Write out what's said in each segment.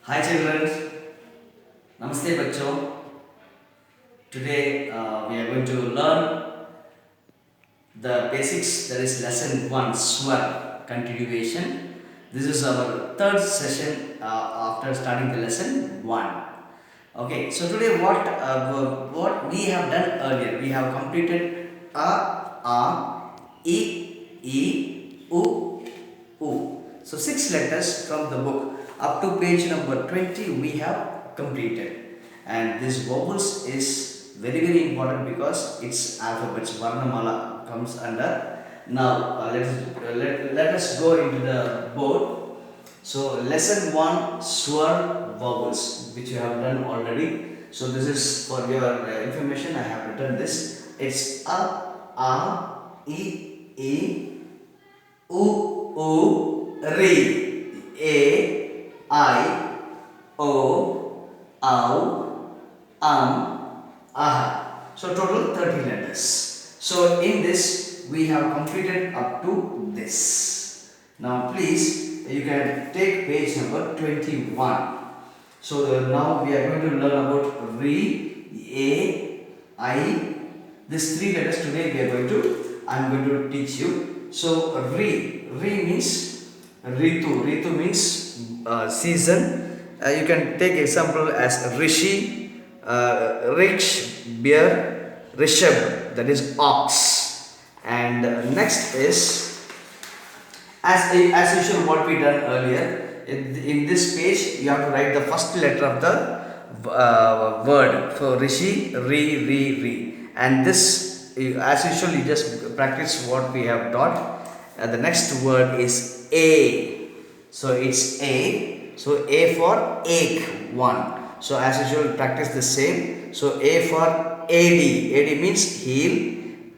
Hi children, Namaste बच्चों. Today we are going to learn the basics, that is lesson 1 Swar continuation. This is our third session after starting the lesson 1. Okay, so today what we have done earlier, we have completed e, u. So 6 letters from the book up to page number 20 we have completed, and this vowels is very important because it's alphabets. Varnamala comes under. Now let us go into the board. So lesson 1 Swar vowels, which you have done already. So this is for your information. I have written this. It's e, u, re, a, I, o, aha. So total 30 letters. So in this we have completed up to this. Now please, you can take page number 21. So now we are going to learn about re, a, I. These 3 letters today I am going to teach you. So re means ritu. Ritu means season. You can take example as rishi, rich, bear, rishab, that is ox. And next is, as usual, what we done earlier, in this page you have to write the first letter of the word. So rishi, re, and this, as usual, you just practice what we have taught. The next word is a. So it's a. So a for ache, one. So as usual, practice the same. So a for ad. Ad means heel.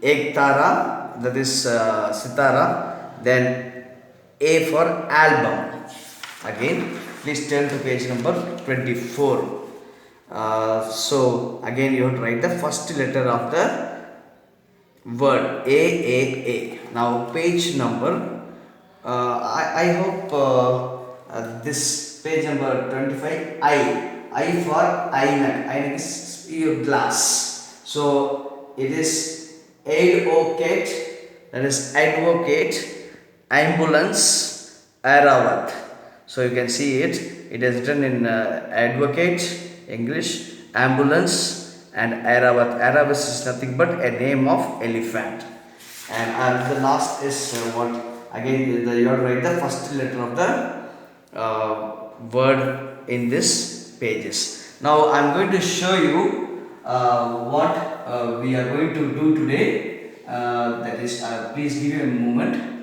Ektara, that is sitara. Then a for album. Again, please turn to page number 24. So again, you have to write the first letter of the word a. Now page number, I hope this page number 25, I for INEC. INEC is your glass. So it is advocate, that is advocate, ambulance, Airavat. So you can see it is written in advocate English, ambulance, and Airavat. Airavat is nothing but a name of elephant. And the last is what again, you have to write the first letter of the word in this pages. Now I am going to show you what we are going to do today. That is, please give me a moment.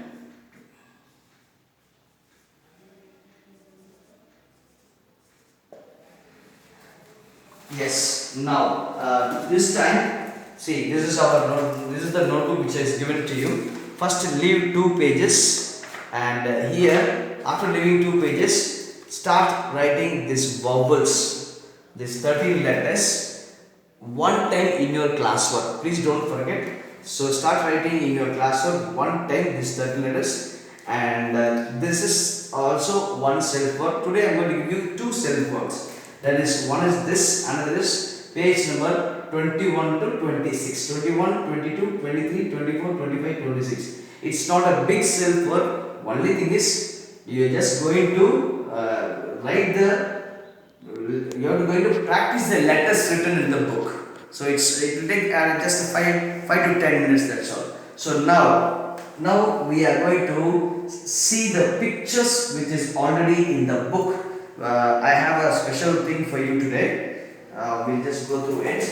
Yes. Now this time, see, this is our note. This is the notebook which is given to you. First, leave 2 pages, and here, after leaving 2 pages, start writing these vowels, these 13 letters, one time in your classwork. Please don't forget. So start writing in your classwork one time these 13 letters, and this is also one self work. Today I am going to give you 2 self works. That is, one is this, another is page number 21 to 26. 21, 22, 23, 24, 25, 26. It's not a big self work. Only thing is, you are just going to write you are going to practice the letters written in the book. So it will take just 5 to 10 minutes, that's all. So now we are going to see the pictures which is already in the book. I have a special thing for you today. We'll just go through it.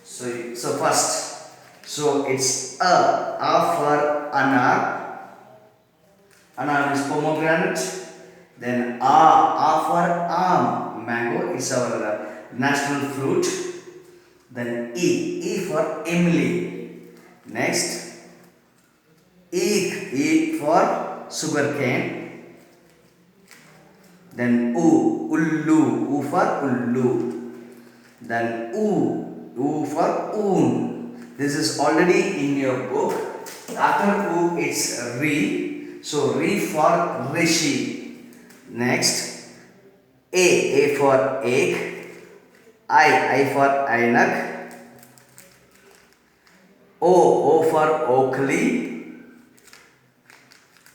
So first, so it's A for anar. Anar is pomegranate. Then A for am. Mango is our national fruit. Then E for Emily. Next, E for sugarcane. Then ullu, for ullu. Then u for un. This is already in your book. After u, it's re. So re for rishi. Next, A for egg, I for ainak, O for Oakley,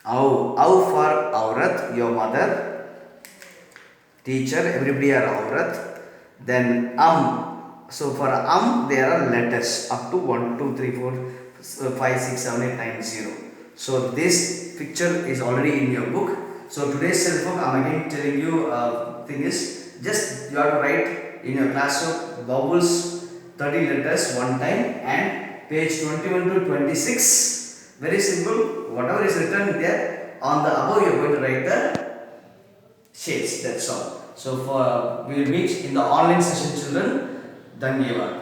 Au for Aurat, your mother, teacher, everybody are Aurat. Then so for there are letters up to 1, 2, 3, 4, 5, 6, 7, 8, 9, 0. So this picture is already in your book. So today's self book, I am again telling you thing is just you have to write in your classroom vowels 30 letters one time and page 21 to 26. Very simple. Whatever is written there on the above, you are going to write the shades. That's all. So we will meet in the online session, children. Dhanyavad.